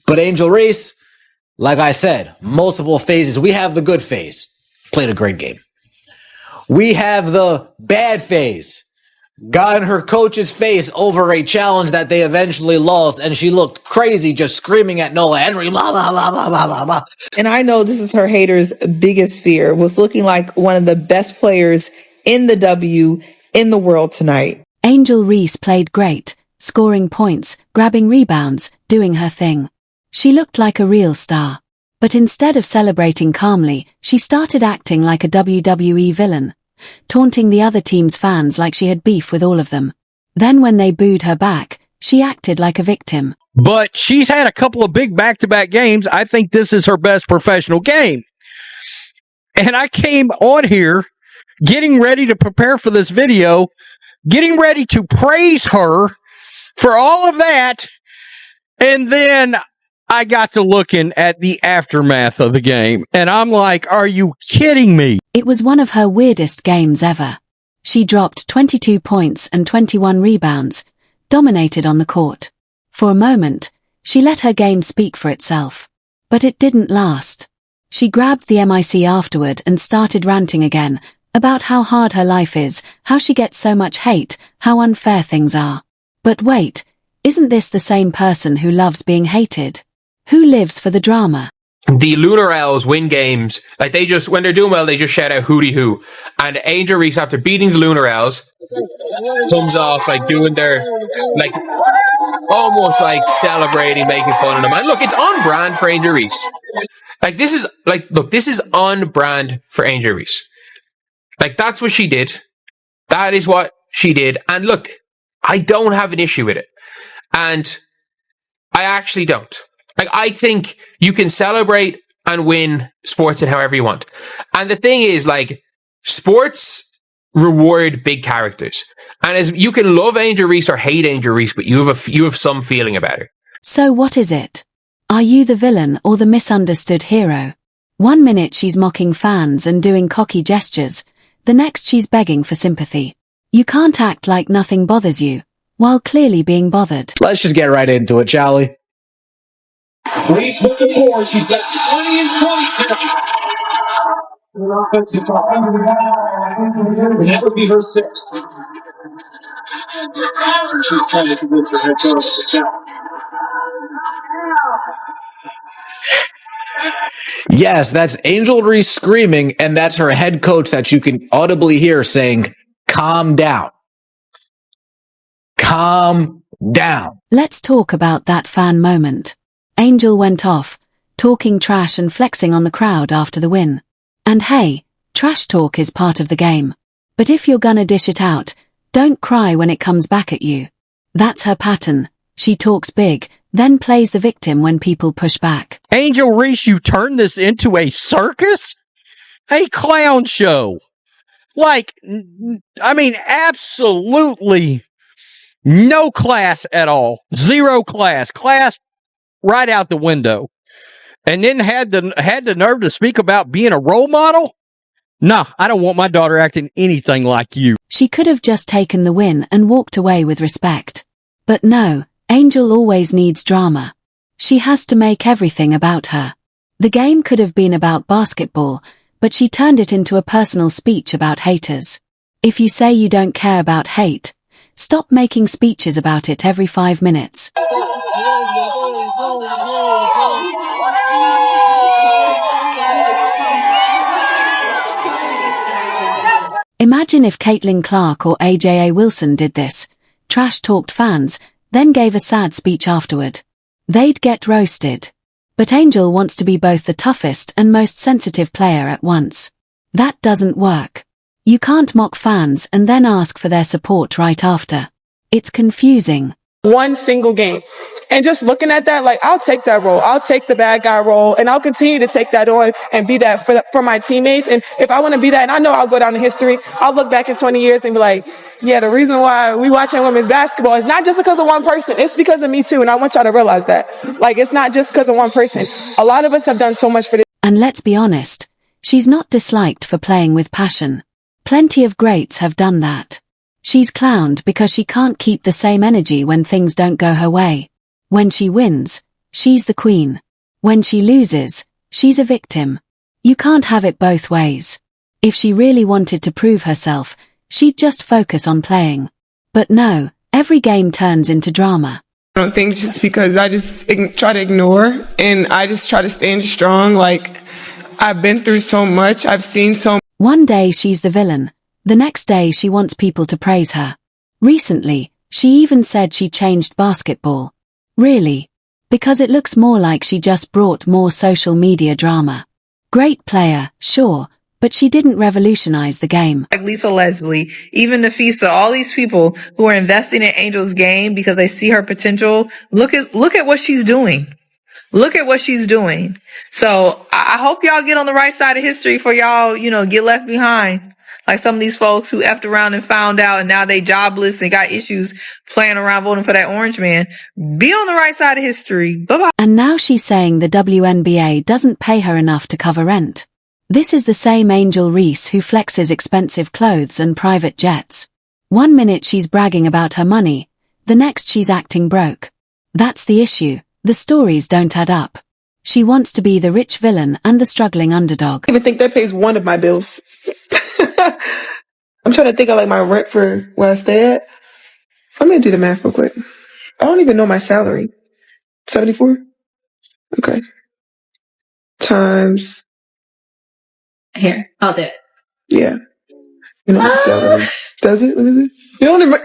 But Angel Reese, like I said, multiple phases. We have the good phase. Played a great game. We have the bad phase. Got in her coach's face over a challenge that they eventually lost, and she looked crazy just screaming at Noah Henry, blah, blah, blah, blah, blah, blah, blah. And I know this is her haters' biggest fear, was looking like one of the best players in the W in the world tonight. Angel Reese played great, scoring points, grabbing rebounds, doing her thing. She looked like a real star. But instead of celebrating calmly, she started acting like a WWE villain, taunting the other team's fans like she had beef with all of them. Then when they booed her back, she acted like a victim. But she's had a couple of big back-to-back games. I think this is her best professional game. And I came on here getting ready to prepare for this video, getting ready to praise her for all of that, and then I got to looking at the aftermath of the game, and I'm like, are you kidding me? It was one of her weirdest games ever. She dropped 22 points and 21 rebounds, dominated on the court. For a moment, she let her game speak for itself. But it didn't last. She grabbed the mic afterward and started ranting again about how hard her life is, how she gets so much hate, how unfair things are. But wait, isn't this the same person who loves being hated? Who lives for the drama? The Lunar Owls win games. Like, they just, when they're doing well, they just shout out hooty hoo. And Angel Reese, after beating the Lunar Owls, comes off like doing their, like, almost like celebrating, making fun of them. And look, it's on brand for Angel Reese. Like, this is, like, look, this is on brand for Angel Reese. Like, that's what she did. That is what she did. And look, I don't have an issue with it. And I actually don't. Like, I think you can celebrate and win sports in however you want. And the thing is, like, sports reward big characters. And as you can love Angel Reese or hate Angel Reese, but you have some feeling about her. So what is it? Are you the villain or the misunderstood hero? 1 minute she's mocking fans and doing cocky gestures. The next she's begging for sympathy. You can't act like nothing bothers you, while clearly being bothered. Let's just get right into it, shall we? Reese with the four. She's got 20 and 20 offensive will never be her sixth. She's trying to convince her head coach to challenge. Yes, that's Angel Reese screaming, and that's her head coach that you can audibly hear saying, calm down. Calm down. Let's talk about that fan moment. Angel went off, talking trash and flexing on the crowd after the win. And hey, trash talk is part of the game. But if you're gonna dish it out, don't cry when it comes back at you. That's her pattern. She talks big, then plays the victim when people push back. Angel Reese, you turned this into a circus? A clown show. Like, I mean, absolutely no class at all. Zero class. Class right out the window. And then had the nerve to speak about being a role model? Nah, I don't want my daughter acting anything like you. She could have just taken the win and walked away with respect. But no, Angel always needs drama. She has to make everything about her. The game could have been about basketball, but she turned it into a personal speech about haters. If you say you don't care about hate, stop making speeches about it every 5 minutes. Imagine if Caitlin Clark or AJA Wilson did this, trash-talked fans, then gave a sad speech afterward. They'd get roasted. But Angel wants to be both the toughest and most sensitive player at once. That doesn't work. You can't mock fans and then ask for their support right after. It's confusing. One single game. And just looking at that, like, I'll take that role. I'll take the bad guy role, and I'll continue to take that on and be that for my teammates. And if I want to be that, and I know I'll go down in history, I'll look back in 20 years and be like, yeah, the reason why we watching women's basketball is not just because of one person. It's because of me too. And I want y'all to realize that. Like, it's not just because of one person. A lot of us have done so much for this. And let's be honest, she's not disliked for playing with passion. Plenty of greats have done that. She's clowned because she can't keep the same energy when things don't go her way. When she wins, She's the queen. When she loses, she's a victim. You can't have it both ways. If she really wanted to prove herself, she'd just focus on playing. But no, every game turns into drama. I don't think just because I just try to ignore and I just try to stand strong. Like, I've been through so much. I've seen so much. One day she's the villain. The next day she wants people to praise her. Recently, she even said she changed basketball. Really? Because it looks more like she just brought more social media drama. Great player, sure, but she didn't revolutionize the game. Like Lisa Leslie, even Nafisa, all these people who are investing in Angel's game because they see her potential. Look at what she's doing. Look at what she's doing. So I hope y'all get on the right side of history for y'all, get left behind. Like some of these folks who effed around and found out and now they jobless and got issues playing around voting for that orange man. Be on the right side of history. Bye-bye. And now she's saying the WNBA doesn't pay her enough to cover rent. This is the same Angel Reese who flexes expensive clothes and private jets. One minute she's bragging about her money, the next she's acting broke. That's the issue. The stories don't add up. She wants to be the rich villain and the struggling underdog. I even think that pays one of my bills. I'm trying to think of like my rent for where I stay at. I'm going to do the math real quick. I don't even know my salary. 74? Okay. Times. Here, I'll do it. Yeah. You know my salary. Does it? Let me see. You don't even. Yo!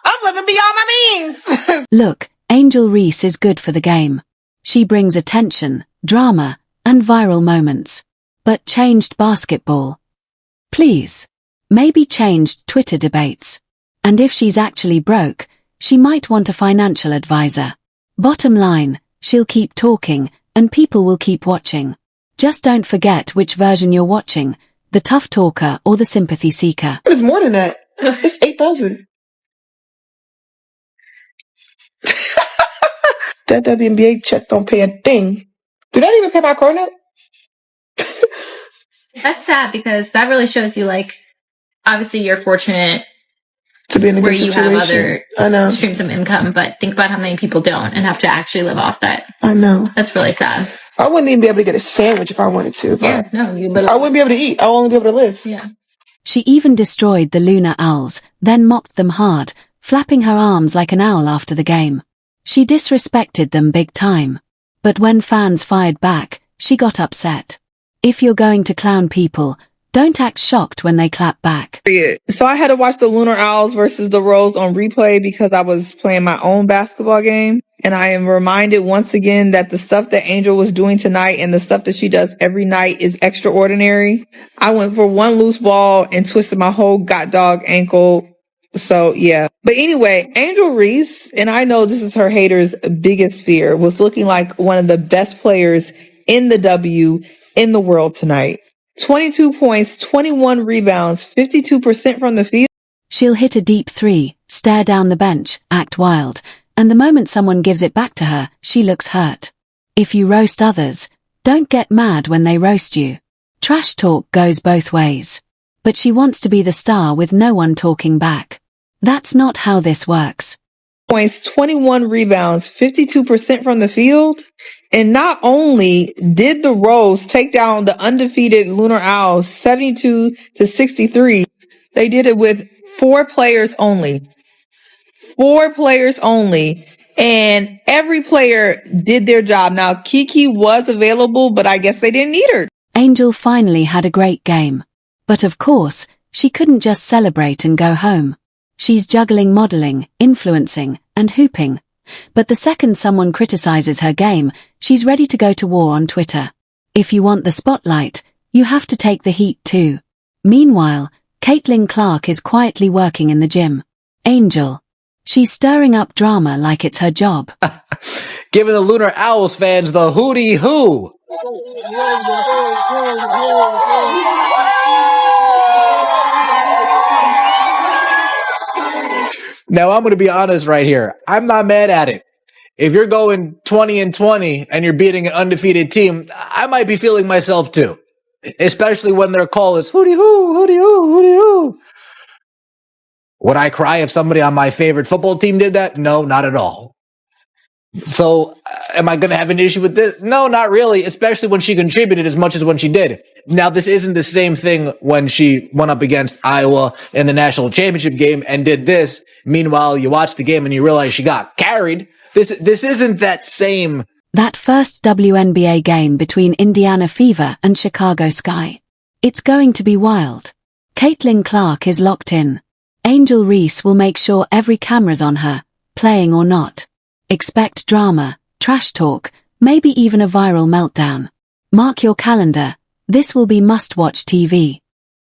I'm living beyond my means. Look, Angel Reese is good for the game. She brings attention, drama, and viral moments. But changed basketball. Please. Maybe changed Twitter debates. And if she's actually broke, she might want a financial advisor. Bottom line, she'll keep talking, and people will keep watching. Just don't forget which version you're watching, the tough talker or the sympathy seeker. It's more than that. It's 8,000. That WNBA check don't pay a thing. Do that even pay my car note? That's sad because that really shows you, like, obviously you're fortunate To be in a where good you situation. have other I know. streams of income, but think about how many people don't and have to actually live off that. I know. That's really sad. I wouldn't even be able to get a sandwich if I wanted to. Yeah, no, you I literally. wouldn't be able to eat. I'll only be able to live. Yeah. She even destroyed the Lunar Owls, then mocked them hard, flapping her arms like an owl after the game. She disrespected them big time. But when fans fired back, she got upset. If you're going to clown people, don't act shocked when they clap back. So I had to watch the Lunar Owls versus the Rose on replay because I was playing my own basketball game. And I am reminded once again that the stuff that Angel was doing tonight and the stuff that she does every night is extraordinary. I went for one loose ball and twisted my whole dog ankle. So yeah. But anyway, Angel Reese, and I know this is her haters' biggest fear, was looking like one of the best players in the world tonight. 22 points, 21 rebounds, 52% from the field. She'll hit a deep three, stare down the bench, act wild, and the moment someone gives it back to her, she looks hurt. If you roast others, don't get mad when they roast you. Trash talk goes both ways. But she wants to be the star with no one talking back. That's not how this works. Points, 21 rebounds, 52% from the field. And not only did the Rose take down the undefeated Lunar Owls 72-63, they did it with 4 players only. 4 players only. And every player did their job. Now, Kiki was available, but I guess they didn't need her. Angel finally had a great game. But of course, she couldn't just celebrate and go home. She's juggling modeling, influencing, and hooping. But the second someone criticizes her game, she's ready to go to war on Twitter. If you want the spotlight, you have to take the heat too. Meanwhile, Caitlin Clark is quietly working in the gym. Angel. She's stirring up drama like it's her job. Giving the Lunar Owls fans the hootie hoo. Now, I'm going to be honest right here. I'm not mad at it. If you're going 20-20 and you're beating an undefeated team, I might be feeling myself too. Especially when their call is hootie hoo, hootie hoo, hootie hoo. Would I cry if somebody on my favorite football team did that? No, not at all. So, am I going to have an issue with this? No, not really, especially when she contributed as much as when she did. Now, this isn't the same thing when she went up against Iowa in the national championship game and did this. Meanwhile, you watch the game and you realize she got carried. This isn't that same. That first WNBA game between Indiana Fever and Chicago Sky. It's going to be wild. Caitlin Clark is locked in. Angel Reese will make sure every camera's on her, playing or not. Expect drama, trash talk, maybe even a viral meltdown. Mark your calendar. This will be must-watch TV.